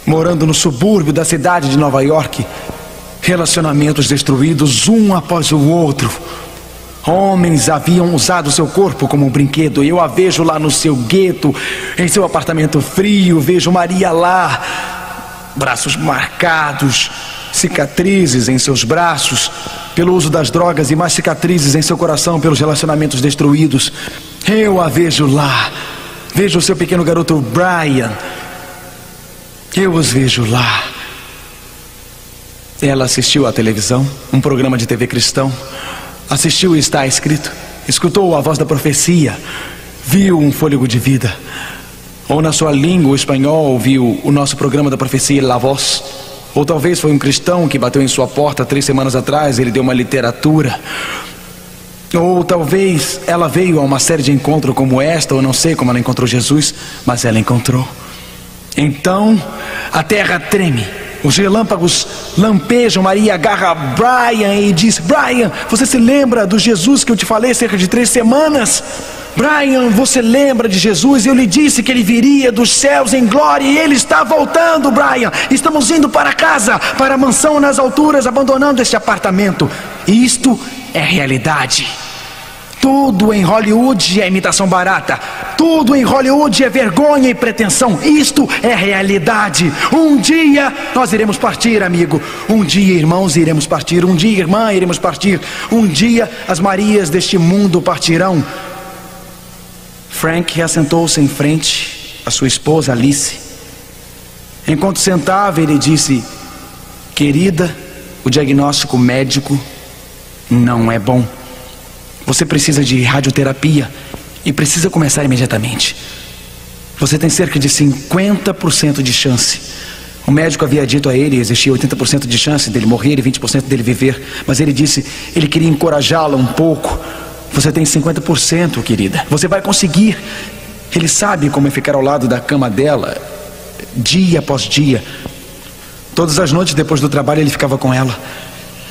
morando no subúrbio da cidade de Nova York. Relacionamentos destruídos um após o outro. Homens haviam usado seu corpo como um brinquedo. Eu a vejo lá no seu gueto, em seu apartamento frio. Vejo Maria lá, braços marcados, cicatrizes em seus braços pelo uso das drogas, e mais cicatrizes em seu coração pelos relacionamentos destruídos. Eu a vejo lá. Vejo o seu pequeno garoto Brian. Eu os vejo lá. Ela assistiu à televisão, um programa de TV cristão. Assistiu e está escrito. Escutou a voz da profecia. Viu um fôlego de vida. Ou na sua língua, o espanhol, ouviu o nosso programa da profecia La Voz. Ou talvez foi um cristão que bateu em sua porta 3 semanas atrás. Ele deu uma literatura. Ou talvez ela veio a uma série de encontros como esta. Ou não sei como ela encontrou Jesus, mas ela encontrou. Então a terra treme, os relâmpagos lampejam. Maria agarra Brian e diz: Brian, você se lembra do Jesus que eu te falei cerca de 3 semanas? Brian, você lembra de Jesus? Eu lhe disse que ele viria dos céus em glória e ele está voltando, Brian. Estamos indo para casa, para a mansão nas alturas, abandonando este apartamento. E isto é realidade. Tudo em Hollywood é imitação barata. Tudo em Hollywood é vergonha e pretensão. Isto é realidade. Um dia nós iremos partir, amigo. Um dia, irmãos, iremos partir. Um dia, irmã, iremos partir. Um dia as Marias deste mundo partirão. Frank assentou-se em frente à sua esposa Alice. Enquanto sentava, ele disse: querida, o diagnóstico médico não é bom. Você precisa de radioterapia e precisa começar imediatamente. Você tem cerca de 50% de chance. O médico havia dito a ele, existia 80% de chance dele morrer e 20% dele viver. Mas ele disse, ele queria encorajá-la um pouco. Você tem 50%, querida. Você vai conseguir. Ele sabe como é ficar ao lado da cama dela, dia após dia. Todas as noites depois do trabalho ele ficava com ela.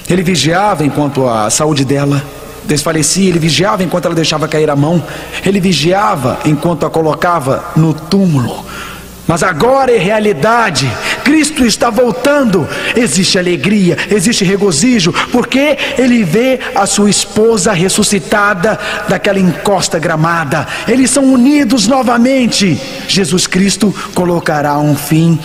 Ele vigiava enquanto a saúde dela desfalecia. Ele vigiava enquanto ela deixava cair a mão. Ele vigiava enquanto a colocava no túmulo. Mas agora é realidade. Cristo está voltando. Existe alegria, existe regozijo, porque ele vê a sua esposa ressuscitada daquela encosta gramada. Eles são unidos novamente. Jesus Cristo colocará um fim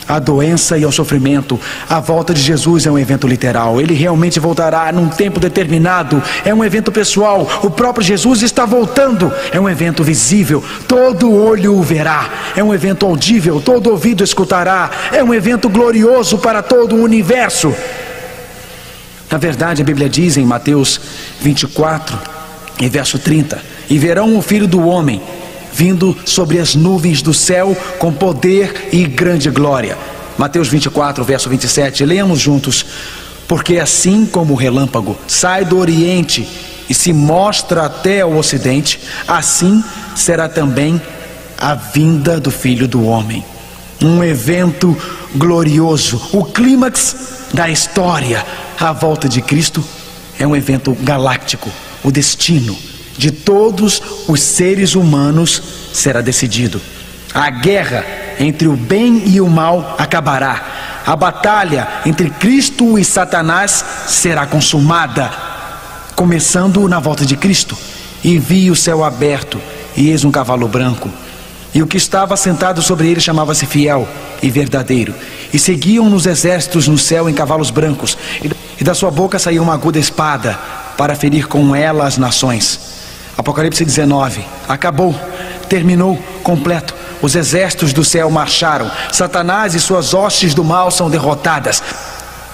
à doença e ao sofrimento. A volta de Jesus é um evento literal. Ele realmente voltará num tempo determinado. É um evento pessoal. O próprio Jesus está voltando. É um evento visível. Todo olho o verá. É um evento audível. Todo ouvido escutará. É um evento glorioso para todo o universo. Na verdade, a Bíblia diz em Mateus 24 e verso 30: e verão o Filho do Homem vindo sobre as nuvens do céu com poder e grande glória. Mateus 24, verso 27, leamos juntos. Porque assim como o relâmpago sai do oriente e se mostra até o ocidente, assim será também a vinda do Filho do Homem. Um evento glorioso, o clímax da história. A volta de Cristo é um evento galáctico. O destino de todos os seres humanos será decidido. A guerra entre o bem e o mal acabará. A batalha entre Cristo e Satanás será consumada, começando na volta de Cristo. E vi o céu aberto, e eis um cavalo branco, e o que estava sentado sobre ele chamava-se Fiel e Verdadeiro, e seguiam nos exércitos no céu em cavalos brancos, e da sua boca saía uma aguda espada para ferir com ela as nações. Apocalipse 19, acabou, terminou, completo. Os exércitos do céu marcharam. Satanás e suas hostes do mal são derrotadas.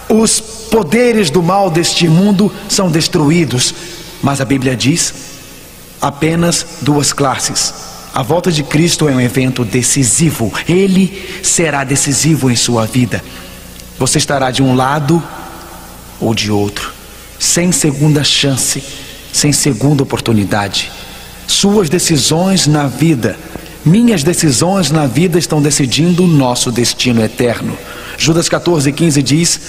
Os poderes do mal deste mundo são destruídos. Mas a Bíblia diz apenas 2 classes. A volta de Cristo é um evento decisivo. Ele será decisivo em sua vida. Você estará de um lado ou de outro, sem segunda chance, sem segunda oportunidade. Suas decisões na vida, minhas decisões na vida estão decidindo o nosso destino eterno. Judas 14:15 diz: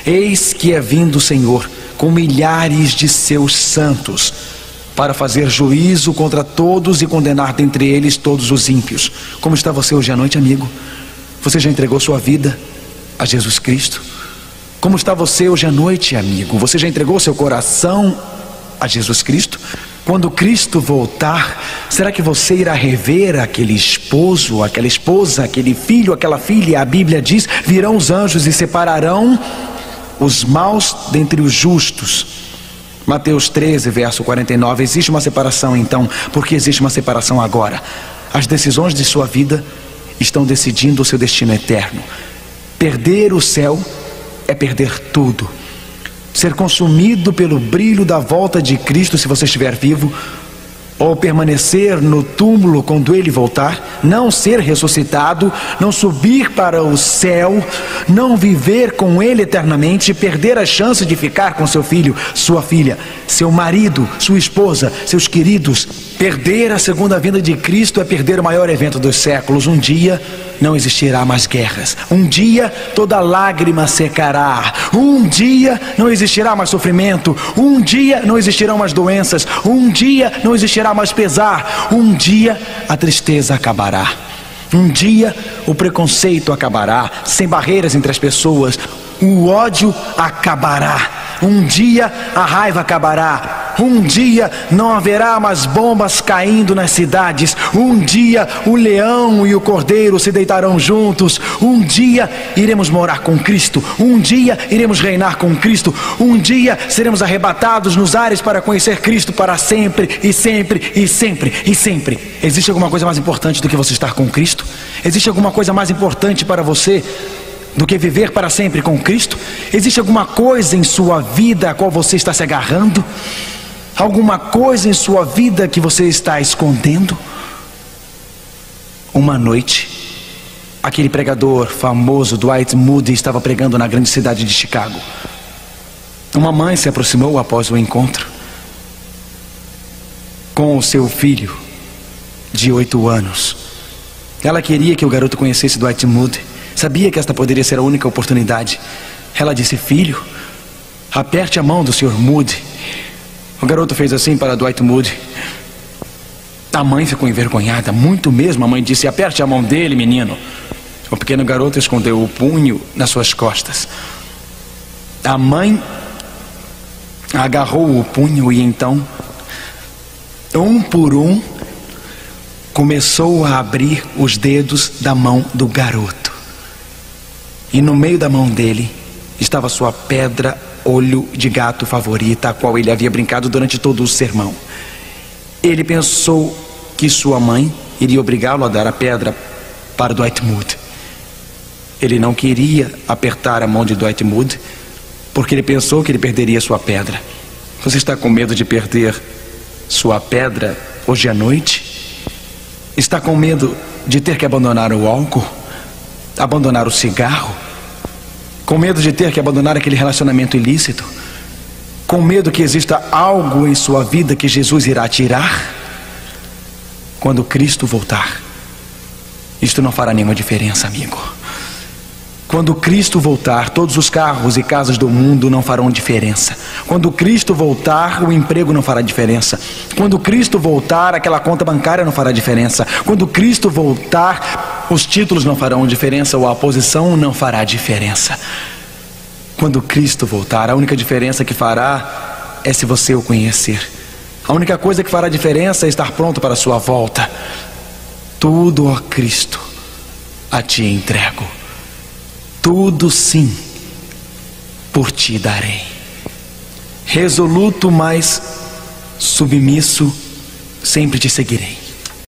eis que é vindo o Senhor com milhares de seus santos para fazer juízo contra todos e condenar dentre eles todos os ímpios. Como está você hoje à noite, amigo? Você já entregou sua vida a Jesus Cristo? Como está você hoje à noite, amigo? Você já entregou seu coração a Jesus Cristo? Quando Cristo voltar, será que você irá rever aquele esposo, aquela esposa, aquele filho, aquela filha? A Bíblia diz: virão os anjos e separarão os maus dentre os justos. Mateus 13, verso 49. Existe uma separação então. Por que existe uma separação agora? As decisões de sua vida estão decidindo o seu destino eterno. Perder o céu é perder tudo. Ser consumido pelo brilho da volta de Cristo, se você estiver vivo, ou permanecer no túmulo quando Ele voltar, não ser ressuscitado, não subir para o céu, não viver com Ele eternamente, perder a chance de ficar com seu filho, sua filha, seu marido, sua esposa, seus queridos. Perder a segunda vinda de Cristo é perder o maior evento dos séculos. Um dia não existirá mais guerras. Um dia toda lágrima secará. Um dia não existirá mais sofrimento. Um dia não existirão mais doenças. Um dia não existirá mais pesar. Um dia a tristeza acabará. Um dia o preconceito acabará, sem barreiras entre as pessoas. O ódio acabará. Um dia a raiva acabará. Um dia não haverá mais bombas caindo nas cidades. Um dia o leão e o cordeiro se deitarão juntos. Um dia iremos morar com Cristo. Um dia iremos reinar com Cristo. Um dia seremos arrebatados nos ares para conhecer Cristo para sempre e sempre e sempre e sempre. Existe alguma coisa mais importante do que você estar com Cristo? Existe alguma coisa mais importante para você do que viver para sempre com Cristo? Existe alguma coisa em sua vida a qual você está se agarrando? Alguma coisa em sua vida que você está escondendo? Uma noite, aquele pregador famoso Dwight Moody estava pregando na grande cidade de Chicago. Uma mãe se aproximou após o encontro com o seu filho de 8 anos. Ela queria que o garoto conhecesse Dwight Moody. Sabia que esta poderia ser a única oportunidade. Ela disse: filho, aperte a mão do Sr. Moody. O garoto fez assim para Dwight Moody. A mãe ficou envergonhada, muito mesmo. A mãe disse: aperte a mão dele, menino. O pequeno garoto escondeu o punho nas suas costas. A mãe agarrou o punho e então, um por um, começou a abrir os dedos da mão do garoto. E no meio da mão dele estava sua pedra olho de gato favorita, a qual ele havia brincado durante todo o sermão. Ele pensou que sua mãe iria obrigá-lo a dar a pedra para Dwight Moody. Ele não queria apertar a mão de Dwight Moody, porque ele pensou que ele perderia sua pedra. Você está com medo de perder sua pedra hoje à noite? Está com medo de ter que abandonar o álcool? Abandonar o cigarro? Com medo de ter que abandonar aquele relacionamento ilícito? Com medo que exista algo em sua vida que Jesus irá tirar? Quando Cristo voltar, isto não fará nenhuma diferença, amigo. Quando Cristo voltar, todos os carros e casas do mundo não farão diferença. Quando Cristo voltar, o emprego não fará diferença. Quando Cristo voltar, aquela conta bancária não fará diferença. Quando Cristo voltar, os títulos não farão diferença, ou a posição não fará diferença. Quando Cristo voltar, a única diferença que fará é se você o conhecer. A única coisa que fará diferença é estar pronto para a sua volta. Tudo, ó Cristo, a ti entrego. Tudo sim, por ti darei. Resoluto, mas submisso, sempre te seguirei.